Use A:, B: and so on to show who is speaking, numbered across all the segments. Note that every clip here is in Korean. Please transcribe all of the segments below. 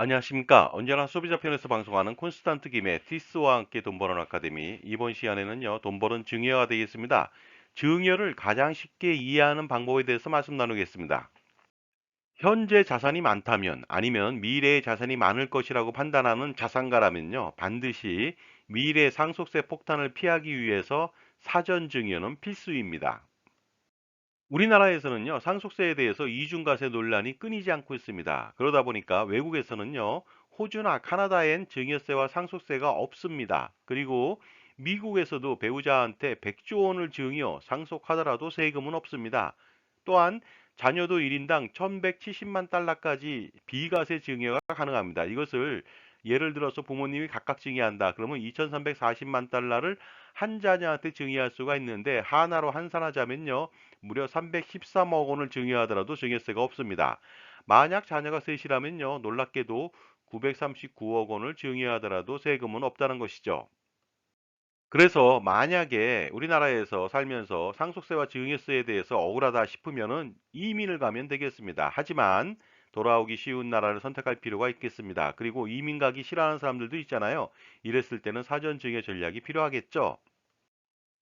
A: 안녕하십니까. 언제나 소비자 편에서 방송하는 콘스탄트 김의 티스와 함께 돈 버는 아카데미. 이번 시간에는요, 돈 버는 증여가 되겠습니다. 증여를 가장 쉽게 이해하는 방법에 대해서 말씀 나누겠습니다. 현재 자산이 많다면 아니면 미래의 자산이 많을 것이라고 판단하는 자산가라면요, 반드시 미래 상속세 폭탄을 피하기 위해서 사전 증여는 필수입니다. 우리나라에서는요, 상속세에 대해서 이중과세 논란이 끊이지 않고 있습니다. 그러다 보니까 외국에서는요, 호주나 카나다엔 증여세와 상속세가 없습니다. 그리고 미국에서도 배우자한테 100조 원을 증여, 상속하더라도 세금은 없습니다. 또한 자녀도 1인당 1170만 달러까지 비과세 증여가 가능합니다. 이것을 예를 들어서 부모님이 각각 증여한다. 그러면 2340만 달러를 한 자녀한테 증여할 수가 있는데 하나로 환산하자면요. 무려 313억 원을 증여하더라도 증여세가 없습니다. 만약 자녀가 셋이라면요. 놀랍게도 939억 원을 증여하더라도 세금은 없다는 것이죠. 그래서 만약에 우리나라에서 살면서 상속세와 증여세에 대해서 억울하다 싶으면은 이민을 가면 되겠습니다. 하지만 돌아오기 쉬운 나라를 선택할 필요가 있겠습니다. 그리고 이민 가기 싫어하는 사람들도 있잖아요. 이랬을 때는 사전 증여 전략이 필요하겠죠.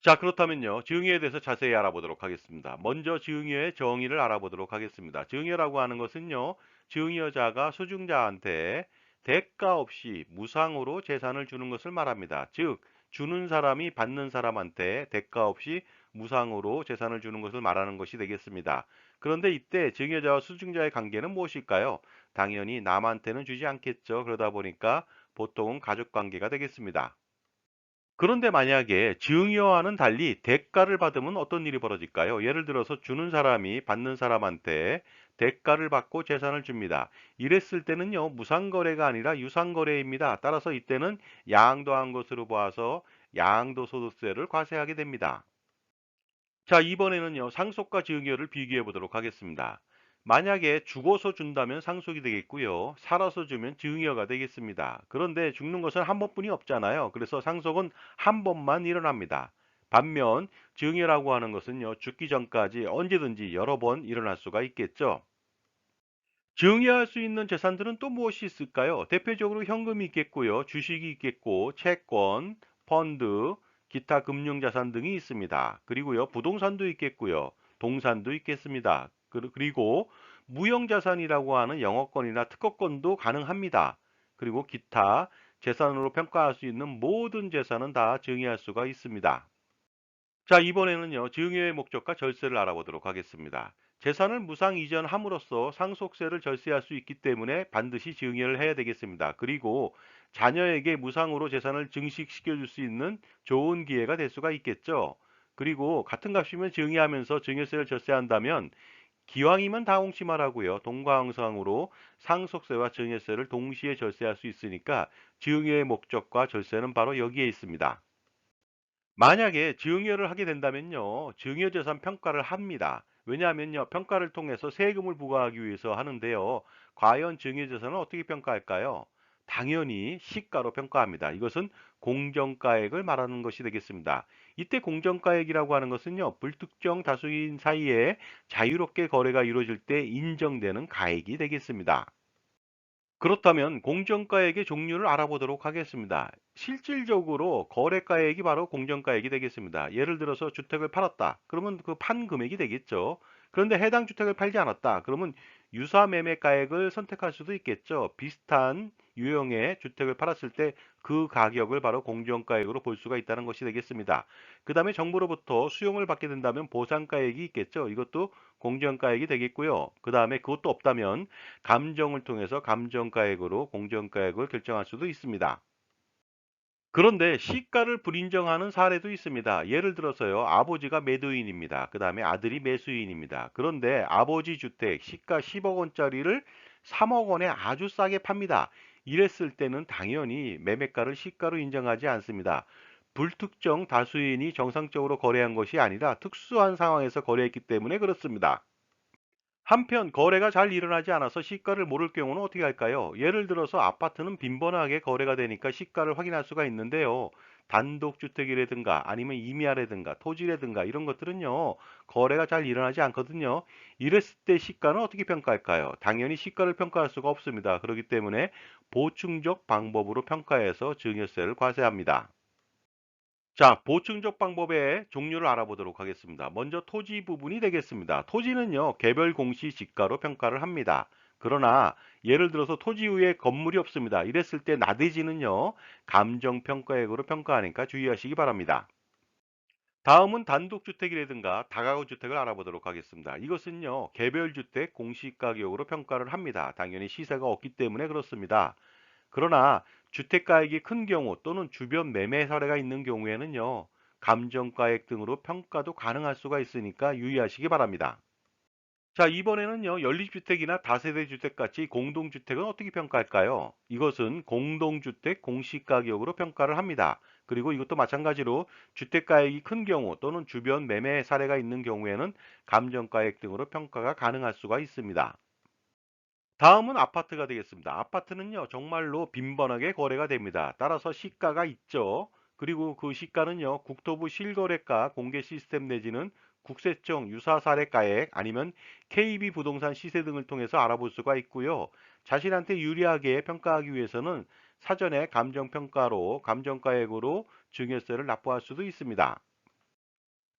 A: 자, 그렇다면요. 증여에 대해서 자세히 알아보도록 하겠습니다. 먼저 증여의 정의를 알아보도록 하겠습니다. 증여라고 하는 것은요. 증여자가 수증자한테 대가 없이 무상으로 재산을 주는 것을 말합니다. 즉, 주는 사람이 받는 사람한테 대가 없이 무상으로 재산을 주는 것을 말하는 것이 되겠습니다. 그런데 이때 증여자와 수증자의 관계는 무엇일까요? 당연히 남한테는 주지 않겠죠. 그러다 보니까 보통은 가족 관계가 되겠습니다. 그런데 만약에 증여와는 달리 대가를 받으면 어떤 일이 벌어질까요? 예를 들어서 주는 사람이 받는 사람한테 대가를 받고 재산을 줍니다. 이랬을 때는요, 무상거래가 아니라 유상거래입니다. 따라서 이때는 양도한 것으로 봐서 양도소득세를 과세하게 됩니다. 자, 이번에는요, 상속과 증여를 비교해 보도록 하겠습니다. 만약에 죽어서 준다면 상속이 되겠고요. 살아서 주면 증여가 되겠습니다. 그런데 죽는 것은 한 번뿐이 없잖아요. 그래서 상속은 한 번만 일어납니다. 반면 증여라고 하는 것은요, 죽기 전까지 언제든지 여러 번 일어날 수가 있겠죠. 증여할 수 있는 재산들은 또 무엇이 있을까요? 대표적으로 현금이 있겠고요. 주식이 있겠고, 채권, 펀드, 기타 금융자산 등이 있습니다. 그리고요, 부동산도 있겠고요. 동산도 있겠습니다. 그리고 무형자산이라고 하는 영어권이나 특허권도 가능합니다. 그리고 기타 재산으로 평가할 수 있는 모든 재산은 다 증여할 수가 있습니다. 자, 이번에는요, 증여의 목적과 절세를 알아보도록 하겠습니다. 재산을 무상 이전함으로써 상속세를 절세할 수 있기 때문에 반드시 증여를 해야 되겠습니다. 그리고 자녀에게 무상으로 재산을 증식시켜 줄 수 있는 좋은 기회가 될 수가 있겠죠. 그리고 같은 값이면 증여하면서 증여세를 절세한다면 기왕이면 다홍치마라고요. 동과응상으로 상속세와 증여세를 동시에 절세할 수 있으니까 증여의 목적과 절세는 바로 여기에 있습니다. 만약에 증여를 하게 된다면요. 증여재산 평가를 합니다. 왜냐하면요. 평가를 통해서 세금을 부과하기 위해서 하는데요. 과연 증여재산은 어떻게 평가할까요? 당연히 시가로 평가합니다. 이것은 공정가액을 말하는 것이 되겠습니다. 이때 공정가액이라고 하는 것은요. 불특정 다수인 사이에 자유롭게 거래가 이루어질 때 인정되는 가액이 되겠습니다. 그렇다면 공정가액의 종류를 알아보도록 하겠습니다. 실질적으로 거래가액이 바로 공정가액이 되겠습니다. 예를 들어서 주택을 팔았다. 그러면 그 판 금액이 되겠죠. 그런데 해당 주택을 팔지 않았다. 그러면 유사매매가액을 선택할 수도 있겠죠. 비슷한 유형의 주택을 팔았을 때 그 가격을 바로 공정가액으로 볼 수가 있다는 것이 되겠습니다. 그 다음에 정부로부터 수용을 받게 된다면 보상가액이 있겠죠. 이것도 공정가액이 되겠고요. 그 다음에 그것도 없다면 감정을 통해서 감정가액으로 공정가액을 결정할 수도 있습니다. 그런데 시가를 불인정하는 사례도 있습니다. 예를 들어서요, 아버지가 매도인입니다. 그 다음에 아들이 매수인입니다. 그런데 아버지 주택 시가 10억 원짜리를 3억 원에 아주 싸게 팝니다. 이랬을 때는 당연히 매매가를 시가로 인정하지 않습니다. 불특정 다수인이 정상적으로 거래한 것이 아니라 특수한 상황에서 거래했기 때문에 그렇습니다. 한편 거래가 잘 일어나지 않아서 시가를 모를 경우는 어떻게 할까요? 예를 들어서 아파트는 빈번하게 거래가 되니까 시가를 확인할 수가 있는데요. 단독주택이라든가 아니면 임야라든가 토지라든가 이런 것들은요, 거래가 잘 일어나지 않거든요. 이랬을 때 시가는 어떻게 평가할까요? 당연히 시가를 평가할 수가 없습니다. 그렇기 때문에 보충적 방법으로 평가해서 증여세를 과세합니다. 자, 보충적 방법의 종류를 알아보도록 하겠습니다. 먼저 토지 부분이 되겠습니다. 토지는요, 개별 공시 지가로 평가를 합니다. 그러나 예를 들어서 토지 위에 건물이 없습니다. 이랬을 때 나대지는요, 감정평가액으로 평가하니까 주의하시기 바랍니다. 다음은 단독주택이라든가 다가구 주택을 알아보도록 하겠습니다. 이것은요, 개별주택 공시가격으로 평가를 합니다. 당연히 시세가 없기 때문에 그렇습니다. 그러나 주택가액이 큰 경우 또는 주변 매매 사례가 있는 경우에는요, 감정가액 등으로 평가도 가능할 수가 있으니까 유의하시기 바랍니다. 자, 이번에는요, 연립주택이나 다세대 주택 같이 공동주택은 어떻게 평가할까요? 이것은 공동주택 공시가격으로 평가를 합니다. 그리고 이것도 마찬가지로 주택가액이 큰 경우 또는 주변 매매 사례가 있는 경우에는 감정가액 등으로 평가가 가능할 수가 있습니다. 다음은 아파트가 되겠습니다. 아파트는요, 정말로 빈번하게 거래가 됩니다. 따라서 시가가 있죠. 그리고 그 시가는요, 국토부 실거래가 공개 시스템 내지는 국세청 유사사례가액 아니면 KB 부동산 시세 등을 통해서 알아볼 수가 있고요. 자신한테 유리하게 평가하기 위해서는 사전에 감정평가로 감정가액으로 증여세를 납부할 수도 있습니다.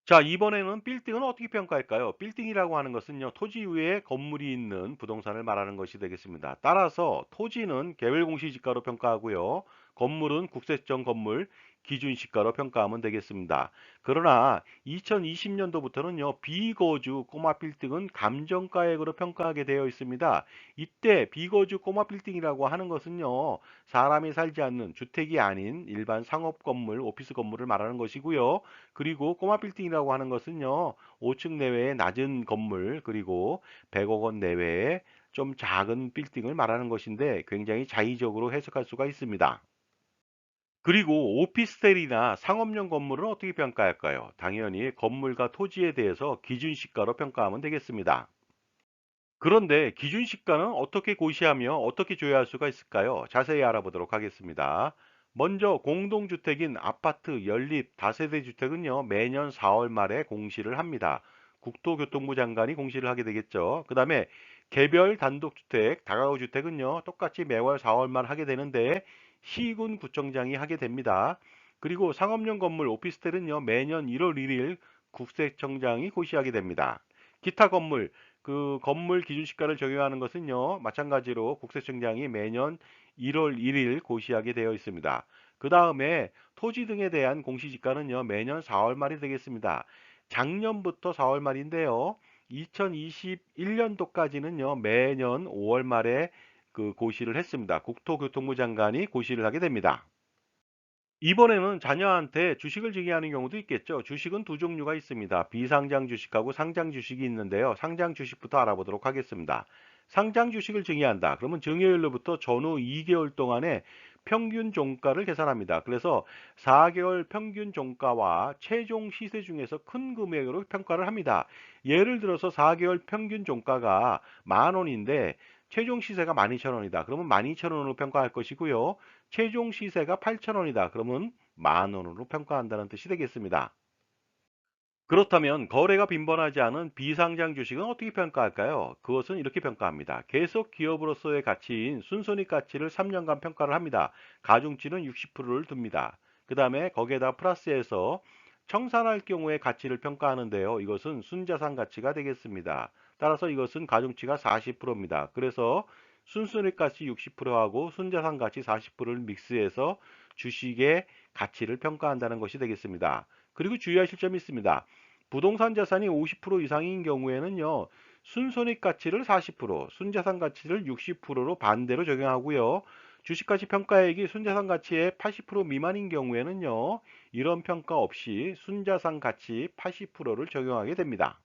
A: 자, 이번에는 빌딩은 어떻게 평가할까요? 빌딩이라고 하는 것은요, 토지 위에 건물이 있는 부동산을 말하는 것이 되겠습니다. 따라서 토지는 개별공시지가로 평가하고요, 건물은 국세청 건물 기준시가로 평가하면 되겠습니다. 그러나 2020년도부터는요, 비거주 꼬마 빌딩은 감정가액으로 평가하게 되어 있습니다. 이때 비거주 꼬마 빌딩이라고 하는 것은요, 사람이 살지 않는 주택이 아닌 일반 상업 건물, 오피스 건물을 말하는 것이고요. 그리고 꼬마 빌딩이라고 하는 것은요, 5층 내외의 낮은 건물, 그리고 100억 원 내외의 좀 작은 빌딩을 말하는 것인데 굉장히 자의적으로 해석할 수가 있습니다. 그리고 오피스텔이나 상업용 건물은 어떻게 평가할까요? 당연히 건물과 토지에 대해서 기준시가로 평가하면 되겠습니다. 그런데 기준시가는 어떻게 고시하며 어떻게 조회할 수가 있을까요? 자세히 알아보도록 하겠습니다. 먼저 공동주택인 아파트, 연립, 다세대 주택은요, 매년 4월 말에 공시를 합니다. 국토교통부 장관이 공시를 하게 되겠죠. 그 다음에 개별 단독주택, 다가구 주택은요, 똑같이 매월 4월 말 하게 되는데 시군 구청장이 하게 됩니다. 그리고 상업용 건물, 오피스텔은요, 매년 1월 1일 국세청장이 고시하게 됩니다. 기타 건물, 그 건물 기준시가를 적용하는 것은요, 마찬가지로 국세청장이 매년 1월 1일 고시하게 되어 있습니다. 그 다음에 토지 등에 대한 공시지가는요, 매년 4월 말이 되겠습니다. 작년부터 4월 말인데요, 2021년도까지는요, 매년 5월 말에 그 고시를 했습니다. 국토교통부 장관이 고시를 하게 됩니다. 이번에는 자녀한테 주식을 증여하는 경우도 있겠죠. 주식은 두 종류가 있습니다. 비상장 주식하고 상장 주식이 있는데요. 상장 주식부터 알아보도록 하겠습니다. 상장 주식을 증여한다. 그러면 증여일로부터 전후 2개월 동안의 평균 종가를 계산합니다. 그래서 4개월 평균 종가와 최종 시세 중에서 큰 금액으로 평가를 합니다. 예를 들어서 4개월 평균 종가가 만 원인데 최종 시세가 12,000원이다. 그러면 12,000원으로 평가할 것이고요. 최종 시세가 8,000원이다. 그러면 만 원으로 평가한다는 뜻이 되겠습니다. 그렇다면 거래가 빈번하지 않은 비상장 주식은 어떻게 평가할까요? 그것은 이렇게 평가합니다. 계속 기업으로서의 가치인 순손익 가치를 3년간 평가를 합니다. 가중치는 60%를 둡니다. 그 다음에 거기에다 플러스해서 청산할 경우의 가치를 평가하는데요. 이것은 순자산 가치가 되겠습니다. 따라서 이것은 가중치가 40%입니다. 그래서 순손익 가치 60%하고 순자산 가치 40%를 믹스해서 주식의 가치를 평가한다는 것이 되겠습니다. 그리고 주의하실 점이 있습니다. 부동산 자산이 50% 이상인 경우에는요, 순손익 가치를 40%, 순자산 가치를 60%로 반대로 적용하고요. 주식가치 평가액이 순자산 가치의 80% 미만인 경우에는요, 이런 평가 없이 순자산 가치 80%를 적용하게 됩니다.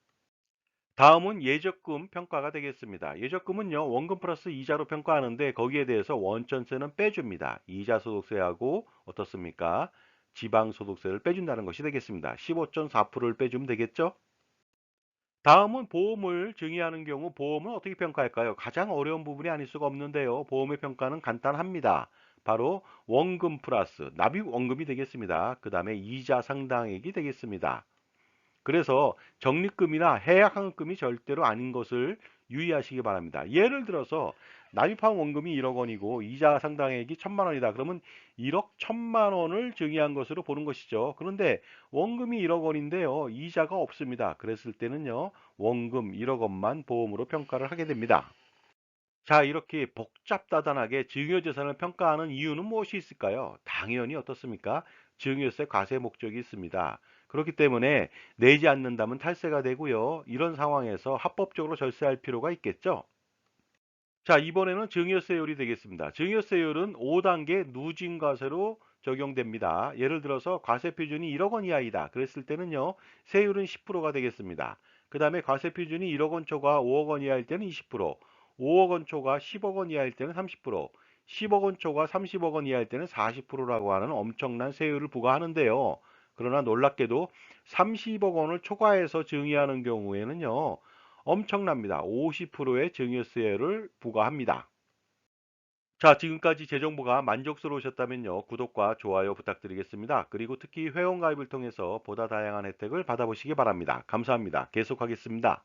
A: 다음은 예적금 평가가 되겠습니다. 예적금은요, 원금 플러스 이자로 평가하는데 거기에 대해서 원천세는 빼줍니다. 이자 소득세하고 어떻습니까? 지방소득세를 빼준다는 것이 되겠습니다. 15.4%를 빼주면 되겠죠? 다음은 보험을 증의하는 경우 보험은 어떻게 평가할까요? 가장 어려운 부분이 아닐 수가 없는데요. 보험의 평가는 간단합니다. 바로 원금 플러스 납입 원금이 되겠습니다. 그 다음에 이자 상당액이 되겠습니다. 그래서 적립금이나 해약환급금이 절대로 아닌 것을 유의하시기 바랍니다. 예를 들어서 납입한 원금이 1억 원이고 이자 상당액이 1천만 원이다. 그러면 1억 1천만 원을 증여한 것으로 보는 것이죠. 그런데 원금이 1억 원인데요. 이자가 없습니다. 그랬을 때는요. 원금 1억 원만 보험으로 평가를 하게 됩니다. 자, 이렇게 복잡다단하게 증여재산을 평가하는 이유는 무엇이 있을까요? 당연히 어떻습니까? 증여세 과세 목적이 있습니다. 그렇기 때문에 내지 않는다면 탈세가 되고요. 이런 상황에서 합법적으로 절세할 필요가 있겠죠? 자, 이번에는 증여세율이 되겠습니다. 증여세율은 5단계 누진과세로 적용됩니다. 예를 들어서 과세표준이 1억 원 이하이다. 그랬을 때는요, 세율은 10%가 되겠습니다. 그 다음에 과세표준이 1억 원 초과 5억 원 이하일 때는 20%, 5억 원 초과 10억 원 이하일 때는 30%, 10억 원 초과 30억 원 이하일 때는 40%라고 하는 엄청난 세율을 부과하는데요. 그러나 놀랍게도 30억 원을 초과해서 증여하는 경우에는요, 엄청납니다. 50%의 증여세를 부과합니다. 자, 지금까지 제 정보가 만족스러우셨다면요. 구독과 좋아요 부탁드리겠습니다. 그리고 특히 회원가입을 통해서 보다 다양한 혜택을 받아보시기 바랍니다. 감사합니다. 계속하겠습니다.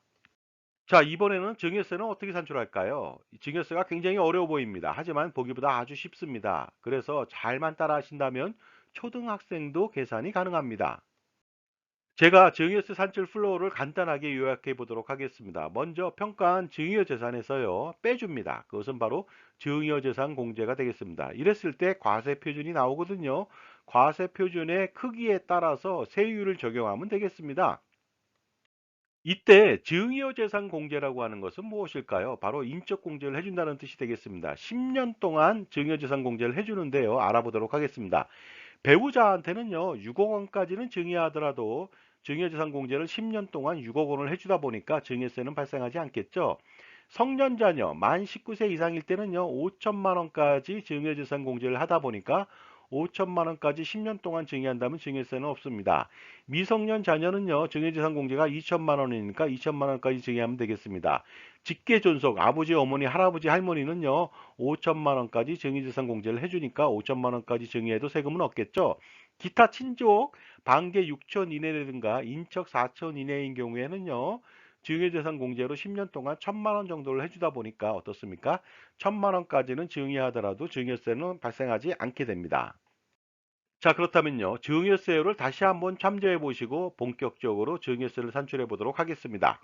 A: 자, 이번에는 증여세는 어떻게 산출할까요? 증여세가 굉장히 어려워 보입니다. 하지만 보기보다 아주 쉽습니다. 그래서 잘만 따라 하신다면 초등학생도 계산이 가능합니다. 제가 증여세 산출 플로우를 간단하게 요약해 보도록 하겠습니다. 먼저 평가한 증여재산에서요, 빼줍니다. 그것은 바로 증여재산 공제가 되겠습니다. 이랬을 때 과세 표준이 나오거든요. 과세 표준의 크기에 따라서 세율을 적용하면 되겠습니다. 이때 증여재산 공제라고 하는 것은 무엇일까요? 바로 인적 공제를 해준다는 뜻이 되겠습니다. 10년 동안 증여재산 공제를 해주는데요. 알아보도록 하겠습니다. 배우자한테는요, 6억 원까지는 증여하더라도 증여재산 공제를 10년 동안 6억 원을 해주다 보니까 증여세는 발생하지 않겠죠. 성년 자녀 만 19세 이상일 때는요, 5천만 원까지 증여재산 공제를 하다 보니까 5천만 원까지 10년 동안 증여한다면 증여세는 없습니다. 미성년 자녀는요, 증여재산 공제가 2천만 원이니까 2천만 원까지 증여하면 되겠습니다. 직계 존속 아버지, 어머니, 할아버지, 할머니는요, 5천만 원까지 증여재산 공제를 해주니까 5천만 원까지 증여해도 세금은 없겠죠. 기타 친족 반계 6천 이내라든가 인척 4천 이내인 경우에는요, 증여재산 공제로 10년 동안 1천만 원 정도를 해주다 보니까 어떻습니까? 1천만 원까지는 증여하더라도 증여세는 발생하지 않게 됩니다. 자, 그렇다면요. 증여세율을 다시 한번 참조해 보시고 본격적으로 증여세를 산출해 보도록 하겠습니다.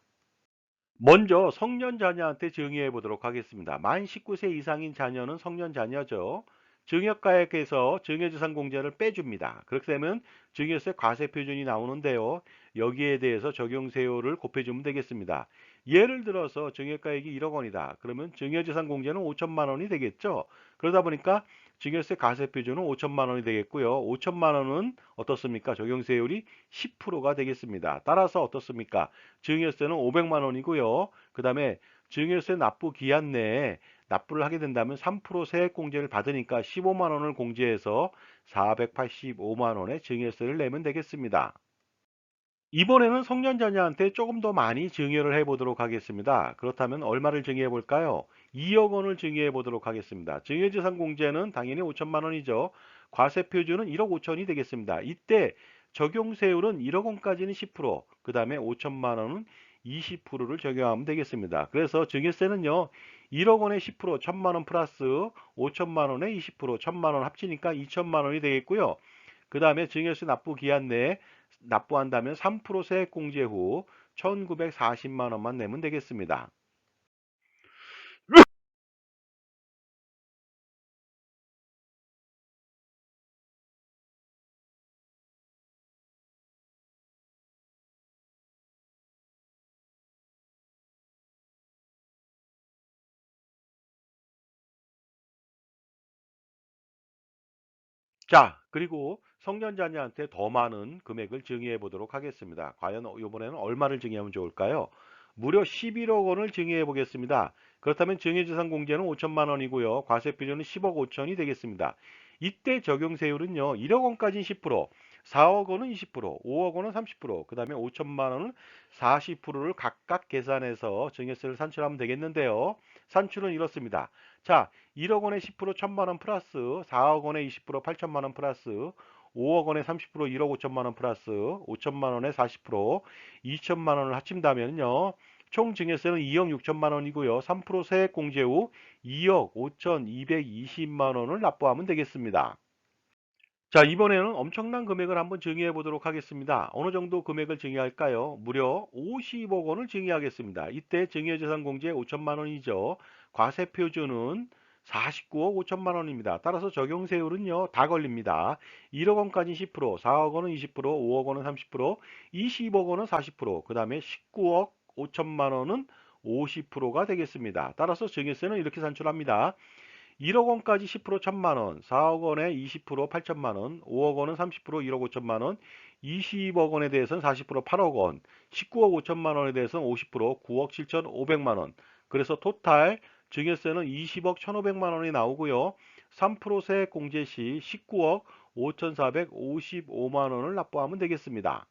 A: 먼저 성년 자녀한테 증여해 보도록 하겠습니다. 만 19세 이상인 자녀는 성년 자녀죠. 증여가액에서 증여재산 공제를 빼줍니다. 그렇게 되면 증여세 과세 표준이 나오는데요. 여기에 대해서 적용세율을 곱해주면 되겠습니다. 예를 들어서 증여가액이 1억 원이다. 그러면 증여재산 공제는 5천만 원이 되겠죠. 그러다 보니까 증여세 과세 표준은 5천만 원이 되겠고요. 5천만 원은 어떻습니까? 적용세율이 10%가 되겠습니다. 따라서 어떻습니까? 증여세는 500만 원이고요. 그 다음에 증여세 납부 기한 내에 납부를 하게 된다면 3% 세액공제를 받으니까 15만 원을 공제해서 485만 원의 증여세를 내면 되겠습니다. 이번에는 성년자녀한테 조금 더 많이 증여를 해보도록 하겠습니다. 그렇다면 얼마를 증여해 볼까요? 2억 원을 증여해 보도록 하겠습니다. 증여재산 공제는 당연히 5천만 원이죠. 과세 표준은 1억 5천이 되겠습니다. 이때 적용세율은 1억 원까지는 10%, 그 다음에 5천만 원은 20%를 적용하면 되겠습니다. 그래서 증여세는요, 1억 원에 10%, 1천만 원 플러스 5천만 원에 20%, 1천만 원 합치니까 2천만 원이 되겠고요. 그 다음에 증여세 납부 기한 내에 납부한다면 3% 세액공제 후 1940만 원만 내면 되겠습니다. 자, 그리고 성년자녀한테 더 많은 금액을 증여해 보도록 하겠습니다. 과연 이번에는 얼마를 증여하면 좋을까요? 무려 11억 원을 증여해 보겠습니다. 그렇다면 증여재산 공제는 5천만 원이고요. 과세 표준은 10억 5천이 되겠습니다. 이때 적용세율은요. 1억 원까지는 10%, 4억 원은 20%, 5억 원은 30%, 그 다음에 5천만 원은 40%를 각각 계산해서 증여세를 산출하면 되겠는데요. 산출은 이렇습니다. 자, 1억 원에 10% 1천만 원 플러스 4억 원에 20% 8천만 원 플러스 5억 원에 30% 1억 5천만 원 플러스 5천만 원에 40% 2천만 원을 합친다면요. 총 증여세는 2억 6천만 원이고요. 3% 세액 공제 후 2억 5,220만 원을 납부하면 되겠습니다. 자, 이번에는 엄청난 금액을 한번 증여해 보도록 하겠습니다. 어느 정도 금액을 증여할까요? 무려 50억 원을 증여하겠습니다. 이때 증여재산 공제 5천만 원이죠. 과세 표준은 49억 5천만 원입니다. 따라서 적용세율은요, 다 걸립니다. 1억 원까지 10%, 4억 원은 20%, 5억 원은 30%, 20억 원은 40%, 그 다음에 19억 5천만 원은 50%가 되겠습니다. 따라서 증여세는 이렇게 산출합니다. 1억 원까지 10% 1천만 원, 4억 원에 20% 8천만 원, 5억 원은 30% 1억 5천만 원, 20억 원에 대해서는 40% 8억 원, 19억 5천만 원에 대해서는 50% 9억 7천5백만 원. 그래서 토탈 증여세는 20억 1,500만 원이 나오고요. 3% 세액 공제 시 19억 5,455만 원을 납부하면 되겠습니다.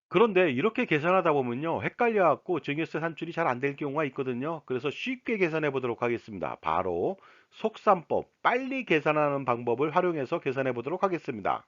A: 그런데 이렇게 계산하다 보면요, 헷갈려 갖고 증여세 산출이 잘 안 될 경우가 있거든요. 그래서 쉽게 계산해 보도록 하겠습니다. 바로 속산법, 빨리 계산하는 방법을 활용해서 계산해 보도록 하겠습니다.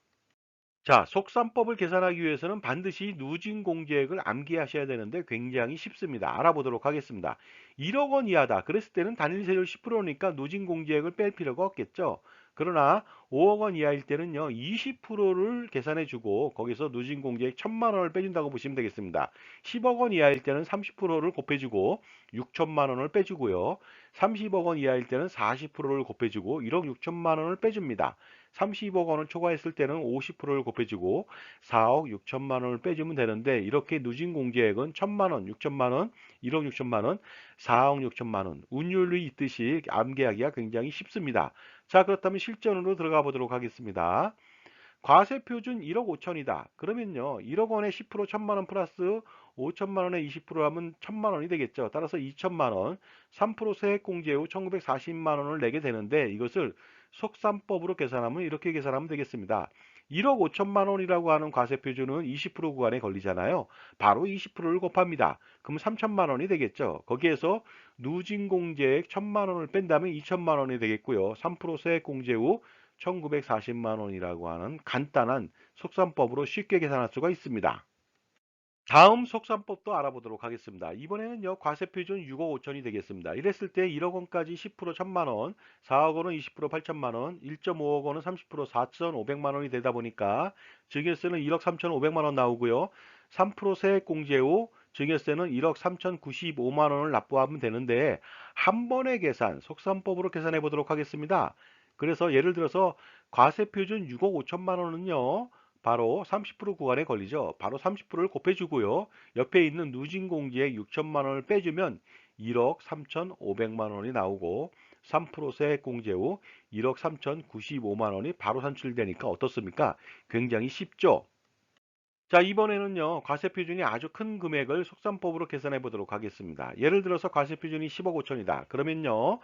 A: 자, 속산법을 계산하기 위해서는 반드시 누진공제액을 암기하셔야 되는데 굉장히 쉽습니다. 알아보도록 하겠습니다. 1억 원 이하다. 그랬을 때는 단일세율 10%니까 누진공제액을 뺄 필요가 없겠죠. 그러나 5억 원 이하일 때는요, 20%를 계산해주고 거기서 누진공제액 1천만 원을 빼준다고 보시면 되겠습니다. 10억 원 이하일 때는 30%를 곱해주고 6천만 원을 빼주고요. 30억 원 이하일 때는 40%를 곱해주고 1억 6천만 원을 빼줍니다. 30억 원을 초과했을 때는 50%를 곱해주고 4억 6천만 원을 빼주면 되는데 이렇게 누진 공제액은 1천만 원, 6천만 원, 1억 6천만 원, 4억 6천만 원 운율이 있듯이 암기하기가 굉장히 쉽습니다. 자, 그렇다면 실전으로 들어가 보도록 하겠습니다. 과세 표준 1억 5천이다. 그러면요, 1억 원에 10% 1천만 원 플러스 5천만 원에 20% 하면 1천만 원이 되겠죠. 따라서 2천만 원, 3% 세액 공제 후 1940만 원을 내게 되는데 이것을 속산법으로 계산하면 이렇게 계산하면 되겠습니다. 1억 5천만 원이라고 하는 과세 표준은 20% 구간에 걸리잖아요. 바로 20%를 곱합니다. 그럼 3천만 원이 되겠죠. 거기에서 누진공제액 1천만 원을 뺀다면 2천만 원이 되겠고요. 3% 세액 공제 후 1940만 원이라고 하는 간단한 속산법으로 쉽게 계산할 수가 있습니다. 다음 속산법도 알아보도록 하겠습니다. 이번에는요, 과세표준 6억 5천이 되겠습니다. 이랬을 때 1억 원까지 10% 1천만 원, 4억 원은 20% 8천만 원, 1.5억 원은 30% 4,500만 원이 되다 보니까 증여세는 1억 3,500만 원 나오고요. 3% 세액 공제 후 증여세는 1억 3,095만 원을 납부하면 되는데 한 번의 계산, 속산법으로 계산해 보도록 하겠습니다. 그래서 예를 들어서 과세표준 6억 5천만 원은요. 바로 30% 구간에 걸리죠. 바로 30%를 곱해주고요. 옆에 있는 누진공제액 6천만 원을 빼주면 1억 3,500만 원이 나오고 3% 세액공제 후 1억 3,095만 원이 바로 산출되니까 어떻습니까? 굉장히 쉽죠? 자, 이번에는요, 과세표준이 아주 큰 금액을 속산법으로 계산해 보도록 하겠습니다. 예를 들어서 과세표준이 10억 5천이다. 그러면요,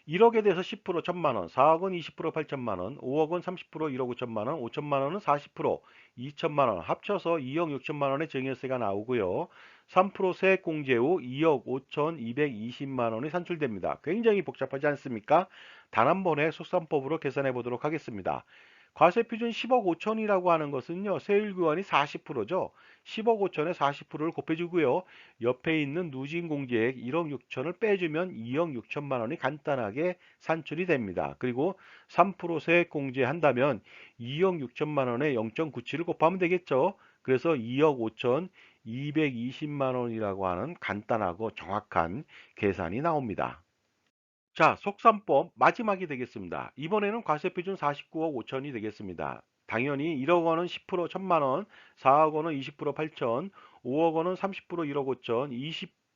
A: 1억에 대해서 10% 1천만 원, 4억은 20% 8천만 원, 5억은 30% 1억 5천만 원, 5천만 원은 40% 2천만 원 합쳐서 2억 6천만 원의 증여세가 나오고요. 3% 세액 공제 후 2억 5천220만 원이 산출됩니다. 굉장히 복잡하지 않습니까? 단 한 번에 속산법으로 계산해 보도록 하겠습니다. 과세 표준 10억 5천이라고 하는 것은요, 세율 구간이 40%죠. 10억 5천에 40%를 곱해주고요. 옆에 있는 누진공제액 1억 6천을 빼주면 2억 6천만 원이 간단하게 산출이 됩니다. 그리고 3% 세액 공제한다면 2억 6천만 원에 0.97을 곱하면 되겠죠. 그래서 2억 5천 220만 원이라고 하는 간단하고 정확한 계산이 나옵니다. 자, 속산법 마지막이 되겠습니다. 이번에는 과세표준 49억 5천이 되겠습니다. 당연히 1억 원은 10% 1천만 원, 4억 원은 20% 8천, 5억 원은 30% 1억 5천,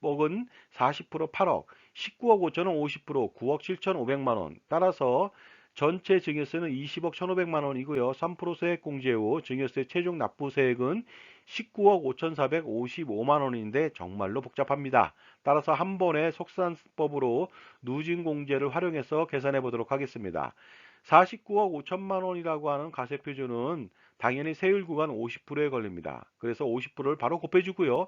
A: 20억은 40% 8억, 19억 5천은 50% 9억 7천5백만 원. 따라서 전체 증여세는 20억 1,500만 원이고요. 3% 세액 공제 후 증여세 최종 납부세액은 19억 5,455만 원인데 정말로 복잡합니다. 따라서 한 번에 속산법으로 누진공제를 활용해서 계산해 보도록 하겠습니다. 49억 5천만 원이라고 하는 과세표준은 당연히 세율 구간 50%에 걸립니다. 그래서 50%를 바로 곱해주고요.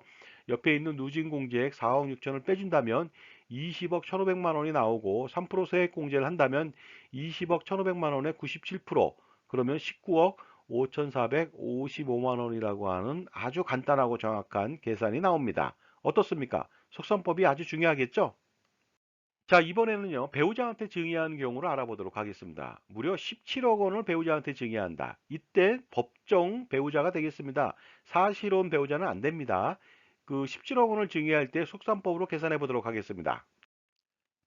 A: 옆에 있는 누진공제액 4억 6천을 빼준다면 20억 1,500만 원이 나오고 3% 세액공제를 한다면 20억 1,500만 원에 97%, 그러면 19억 5,455만 원이라고 하는 아주 간단하고 정확한 계산이 나옵니다. 어떻습니까? 속성법이 아주 중요하겠죠? 자, 이번에는요, 배우자한테 증여하는 경우를 알아보도록 하겠습니다. 무려 17억 원을 배우자한테 증여한다. 이때 법정 배우자가 되겠습니다. 사실혼 배우자는 안 됩니다. 그 17억 원을 증여할 때 속산법으로 계산해 보도록 하겠습니다.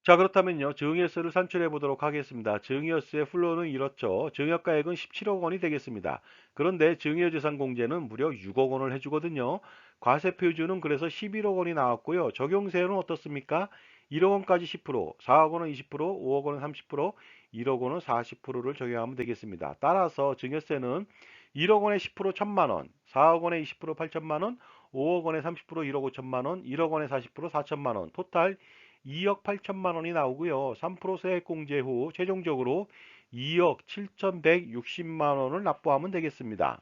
A: 자, 그렇다면요, 증여세를 산출해 보도록 하겠습니다. 증여세 풀로는 이렇죠. 증여가액은 17억 원이 되겠습니다. 그런데 증여재산 공제는 무려 6억 원을 해주거든요. 과세표준은 그래서 11억 원이 나왔고요. 적용세는 어떻습니까? 1억 원까지 10%, 4억 원은 20%, 5억 원은 30%, 1억 원은 40%를 적용하면 되겠습니다. 따라서 증여세는 1억 원에 10% 1천만 원, 4억 원에 20% 8천만 원, 5억 원에 30% 1억 5천만 원, 1억 원에 40% 4천만 원, 토탈 2억 8천만 원이 나오고요. 3% 세액공제 후 최종적으로 2억 7,160만 원을 납부하면 되겠습니다.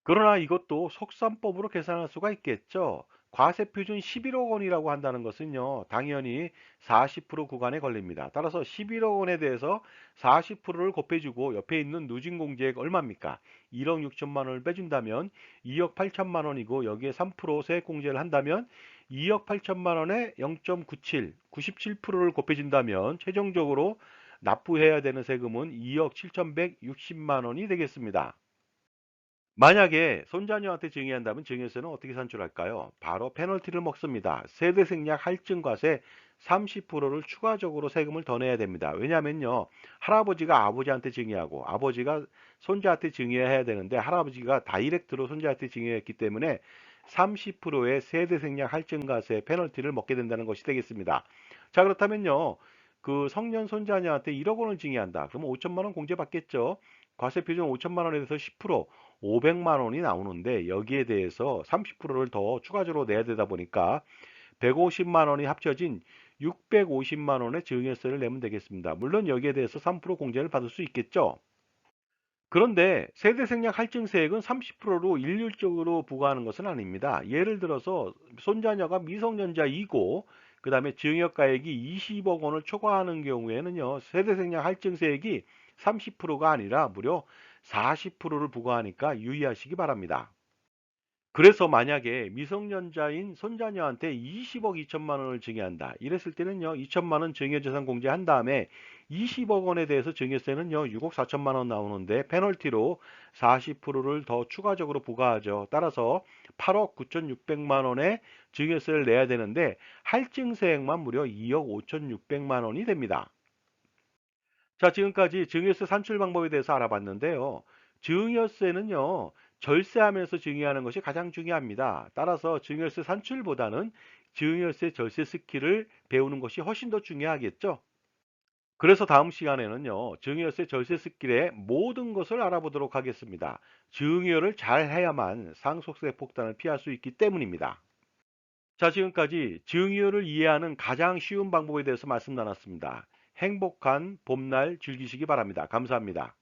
A: 그러나 이것도 속산법으로 계산할 수가 있겠죠. 과세표준 11억 원이라고 한다는 것은요, 당연히 40% 구간에 걸립니다. 따라서 11억 원에 대해서 40%를 곱해주고 옆에 있는 누진공제액 얼마입니까? 1억 6천만 원을 빼준다면 2억 8천만 원이고 여기에 3% 세액공제를 한다면 2억 8천만 원에 0.97, 97%를 곱해준다면 최종적으로 납부해야 되는 세금은 2억 7,160만 원이 되겠습니다. 만약에 손자녀한테 증여한다면 증여세는 어떻게 산출할까요? 바로 페널티를 먹습니다. 세대 생략 할증과세 30%를 추가적으로 세금을 더 내야 됩니다. 왜냐하면요, 할아버지가 아버지한테 증여하고 아버지가 손자한테 증여해야 되는데 할아버지가 다이렉트로 손자한테 증여했기 때문에 30%의 세대 생략 할증과세 페널티를 먹게 된다는 것이 되겠습니다. 자, 그렇다면요, 그 성년 손자녀한테 1억 원을 증여한다. 그러면 5천만 원 공제받겠죠. 과세 표준 5천만 원에 대해서 10%, 500만 원이 나오는데 여기에 대해서 30%를 더 추가적으로 내야 되다 보니까 150만 원이 합쳐진 650만 원의 증여세를 내면 되겠습니다. 물론 여기에 대해서 3% 공제를 받을 수 있겠죠. 그런데 세대 생략 할증세액은 30%로 일률적으로 부과하는 것은 아닙니다. 예를 들어서 손자녀가 미성년자이고 그다음에 증여가액이 20억 원을 초과하는 경우에는요. 세대 생략 할증세액이 30%가 아니라 무려 40%를 부과하니까 유의하시기 바랍니다. 그래서 만약에 미성년자인 손자녀한테 20억 2천만 원을 증여한다. 이랬을 때는요. 2천만 원 증여재산 공제한 다음에 20억 원에 대해서 증여세는요. 6억 4천만 원 나오는데 페널티로 40%를 더 추가적으로 부과하죠. 따라서 8억 9,600만 원의 증여세를 내야 되는데 할증세액만 무려 2억 5,600만 원이 됩니다. 자, 지금까지 증여세 산출 방법에 대해서 알아봤는데요. 증여세는요, 절세하면서 증여하는 것이 가장 중요합니다. 따라서 증여세 산출보다는 증여세 절세 스킬을 배우는 것이 훨씬 더 중요하겠죠. 그래서 다음 시간에는요, 증여세 절세 스킬의 모든 것을 알아보도록 하겠습니다. 증여를 잘 해야만 상속세 폭탄을 피할 수 있기 때문입니다. 자, 지금까지 증여를 이해하는 가장 쉬운 방법에 대해서 말씀 나눴습니다. 행복한 봄날 즐기시기 바랍니다. 감사합니다.